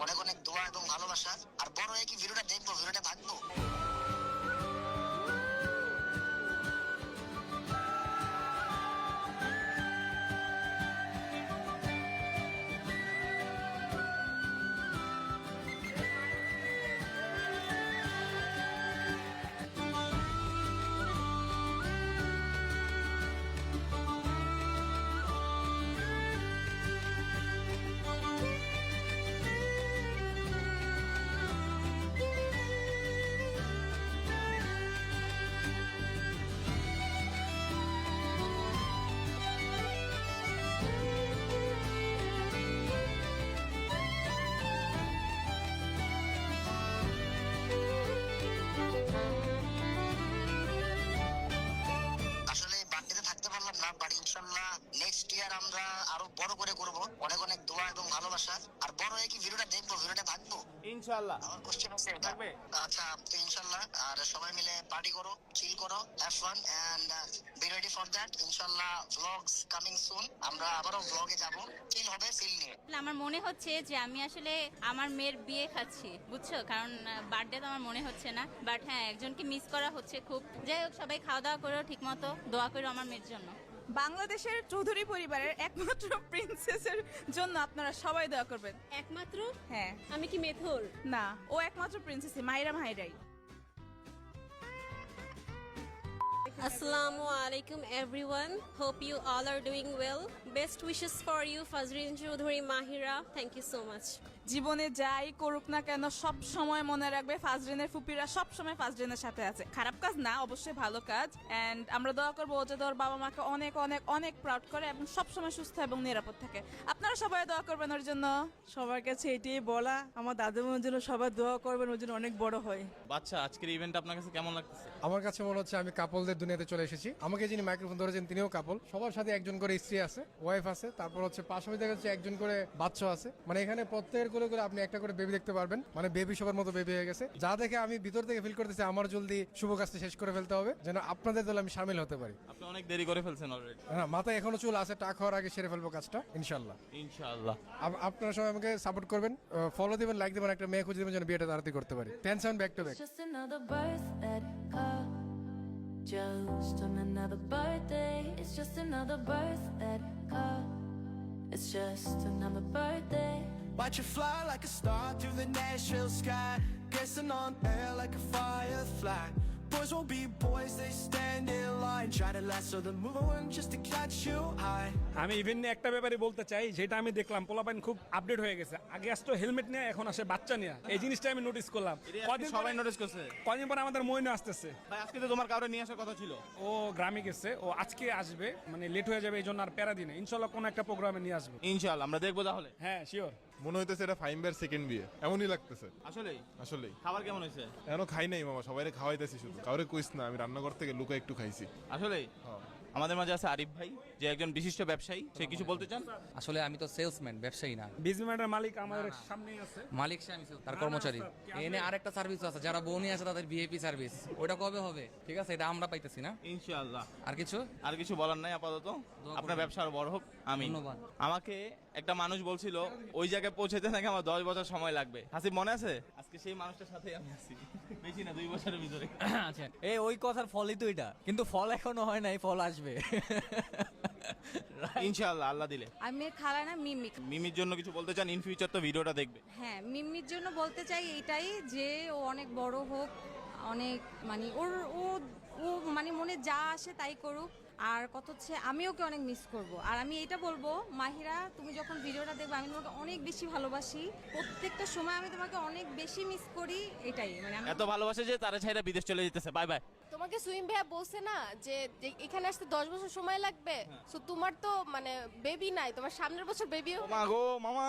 অনেক অনেক দোয়া এবং ভালোবাসা। আর বড় হয়ে কি ভিডিওটা দেখবো, ভিডিওটা ভাগবো। ইনশাল্লাহ নেক্সট ইয়ার আমরা আরো বড় করে করব। অনেক অনেক দোয়া এবং ভালোবাসা। আর বড় হয়ে কি ভিডিওটা দেখবো, ভিডিওটা ভাগবো ইনশাআল্লাহ। আমার কোশ্চেন আছে এটা। আচ্ছা, তো ইনশাল্লাহ আর সবাই মিলে পার্টি করো, চিল করো, have fun and be ready for that. ইনশাল্লাহ ভ্লগস কামিং সুন। আমরা আবারও ভ্লগে যাব, চিল হবে ফিল নিয়ে। আমার মনে হচ্ছে যে আমি আসলে আমার মেয়ের বিয়ে খাচ্ছি, বুঝছো, কারণ বার্থডে তো আমার মনে হচ্ছে না, বাট হ্যাঁ একজনকে মিস করা হচ্ছে খুব। যাই হোক, সবাই খাওয়া দাওয়া করো ঠিক মতো, দোয়া করো আমার মেয়ের জন্য। বাংলাদেশের চৌধুরী পরিবারের একমাত্র প্রিন্সেসের জন্য আপনারা সবাই দোয়া করবেন। একমাত্র? হ্যাঁ। আমি কি মেথর? না, ও একমাত্র princess, মাহিরাই। Assalamu alaikum everyone. Hope you all are doing well. Best wishes for you, Fazrin Choudhury Mahira. Thank you so much. জীবনে যাই করুক না কেন সব সময় মনে রাখবে ফাজরিনের ফুপিরা সব সময় ফাজরিনের সাথে আছে। খারাপ কাজ না, অবশ্যই ভালো কাজ। এন্ড আমরা দোয়া করবো ও যাতে ওর বাবা মাকে অনেক অনেক অনেক প্রাউড করে এবং সব সময় সুস্থ এবং নিরাপদ থাকে। আপনারা সবাই দোয়া করবেন ওর জন্য। সবার কাছে এটাই বলা, আমার দাদুমার জন্য সবাই দোয়া করবেন, ওর জন্য অনেক বড় হয়। বাচ্চা, আজকের ইভেন্ট আপনার কাছে কেমন লাগতেছে? আমার কাছে মনে হচ্ছে আমি কাপলদের দুনিয়াতে চলে এসেছি। আমাকে যিনি মাইক্রোফোন ধরেছেন তিনিও কাপল। সবার সাথে একজন করে স্ত্রী আছে, ওয়াইফ আছে, তারপর হচ্ছে পাশাপাশি দেখা যাচ্ছে একজন করে বাচ্চা আছে। মানে এখানে প্রত্যেকের করে করে আপনি একটা করে বেবি দেখতে পারবেন। মানে বেবি সবার মতো বেবি হয়ে গেছে, যা দেখে আমি ভিতর থেকে ফিল করতেছি আমার জলদি শুভ কাজটা শেষ করে ফেলতে হবে, যেন আপনাদের দলে আমি সামিল হতে পারি। আপনি অনেক দেরি করে ফেলছেন অলরেডি। হ্যাঁ, মাথায় এখনো চুল আছে, টাক হওয়ার আগে সেরে ফেলবো কাজটা ইনশাল্লাহ। ইনশাআল্লাহ আপনারা সবাই আমাকে সাপোর্ট করবেন, ফলো দিবেন, লাইক দিবেন, একটা মেয়ে খুঁজে দিবেন যেন বিয়েটা তাড়াতাড়ি করতে পারি। Tension back to back. Just another birthday call. Just on another birthday. It's just another birthday call. It's just another birthday. Watch you fly like a star through the Nashville sky, glisten on air like a firefly. Boys will be boys, they stand in line, try to lasso the moon just to catch you high. আমি event নিয়ে একটা ব্যাপারে বলতে চাই, যেটা আমি দেখলাম পোলাপাইন খুব আপডেট হয়ে গেছে। আগে আসতো হেলমেট নিয়ে, এখন আসে বাচ্চা নিয়ে। এই জিনিসটা আমি নোটিস করলাম। সবাই নোটিস করছে। কদিন পরে আমাদের মইন আসতেছে। ভাই আজকে তো তোমার কাউরে নিয়ে আসার কথা ছিল। ও গ্রামে গেছে, ও আজকে আসবে, মানে লেট হয়ে যাবে, এই জন্য আর প্যারা দিনে। ইনশাল্লাহ কোনো একটা প্রোগ্রামে নিয়ে আসবো। ইনশাআল্লাহ আমরা দেখবো তাহলে। হ্যাঁ শিওর। মনে হইতেছে এটা ফাইম্বার সেকেন্ড বিয়ে, এমনই লাগতেছে। আসলেই খাবার কেমন হয়েছে? এখনো খাই নাই মামা, সবাইরে খাওয়াইতেছি শুধু, কাউরে কইস না। আমি রান্নাঘর থেকে লুকা একটু খাইছি। আসলেই আমাদের মাঝে আছে আরিফ ভাই, যে একজন বিশিষ্ট ব্যবসায়ী। সে কিছু বলতে চান? আসলে আমি তো সেলসম্যান, ব্যবসায়ী না। বিজনেসম্যানের মালিক আমাদের সামনেই আছে। মালিক সে, আমি তার কর্মচারী। এনে আরেকটা সার্ভিস আছে, যারা বউনি আছে তাদের ভিআইপি সার্ভিস, ওটা কবে হবে? ঠিক আছে, এটা আমরা পাইতেছি না। ইনশাআল্লাহ। আর কিছু বলার নাই আপাতত। আপনার ব্যবসা আরো বড় হোক। আমি ধন্যবাদ। আমাকে একটা মানুষ বলছিল ওই জায়গায় পৌঁছাতে নাকি আমার 10 বছর সময় লাগবে। হাসিব মনে আছে? আজকে সেই মানুষটার সাথে আমি আছি, বেশি না 2 বছরের ভিতরে। আচ্ছা, ওই কথার ফলই তো এটা, কিন্তু ফল এখনো হয় নাই, ফল আসবে ইনশাআল্লাহ আল্লাহ দিলে। আমি খালা না মিমি। মিমির জন্য কিছু বলতে চান? ইন ফিউচার তো ভিডিওটা দেখবে। হ্যাঁ, মিমির জন্য বলতে চাই এইটাই যে ও অনেক বড় হোক, অনেক মানে ও মানে মনে যা আসে তাই করুক। আর কত হচ্ছে আমি ওকে অনেক মিস করব। আর আমি এটা বলবো, মাহিরা তুমি যখন ভিডিওটা দেখবে, আমি তোমাকে অনেক বেশি ভালোবাসি, প্রত্যেকটা সময় আমি তোমাকে অনেক বেশি মিস করি। এটাই মানে এত ভালোবাসে যে তারা ছাইরা বিদেশ চলে যেতেছে। Bye bye. তোমাকে সুইম ভাইয়া বলছে না যে এখানে আসতে 10 বছর সময় লাগবে। সো তোমার তো মানে বেবি নাই, তোমার সামনের বছর বেবিও। মা গো মামা।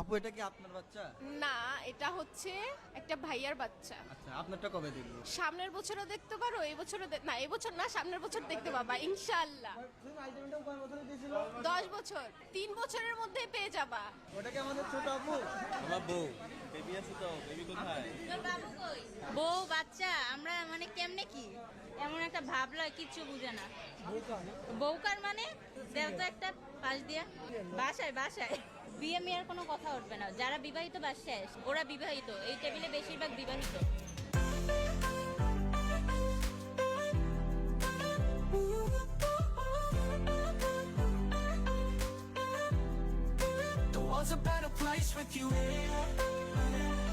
আপু, এটা কি আপনার বাচ্চা? না, এটা হচ্ছে একটা ভাইয়ার বাচ্চা। আচ্ছা, আপনারটা কবে দেখবো? সামনের বছরও দেখতে পারো, এই বছরও না, এই বছর না, সামনের বছর দেখতে পাবা ইনশাআল্লাহ। 10 বছর, 3 বছরের মধ্যে পেয়ে যাবা। ওটা কি আমাদের ছোট আপু? আমার বউ। বেবি আছে তো, বেবি কোথায়? বউ বাচ্চা আমরা মানে কেমনে কি এমন একটা ভাবলা, কিচ্ছু বুঝে না। বউকার মানে দেও তো একটা পাশ দিয়া বাসায় বাসায় বিয়ে মেয়ের কোনো কথা উঠবে না, যারা বিবাহিত বাসায় ওরা বিবাহিত, এই টেবিলে বেশিরভাগ বিবাহিত। The world's a better place with you here.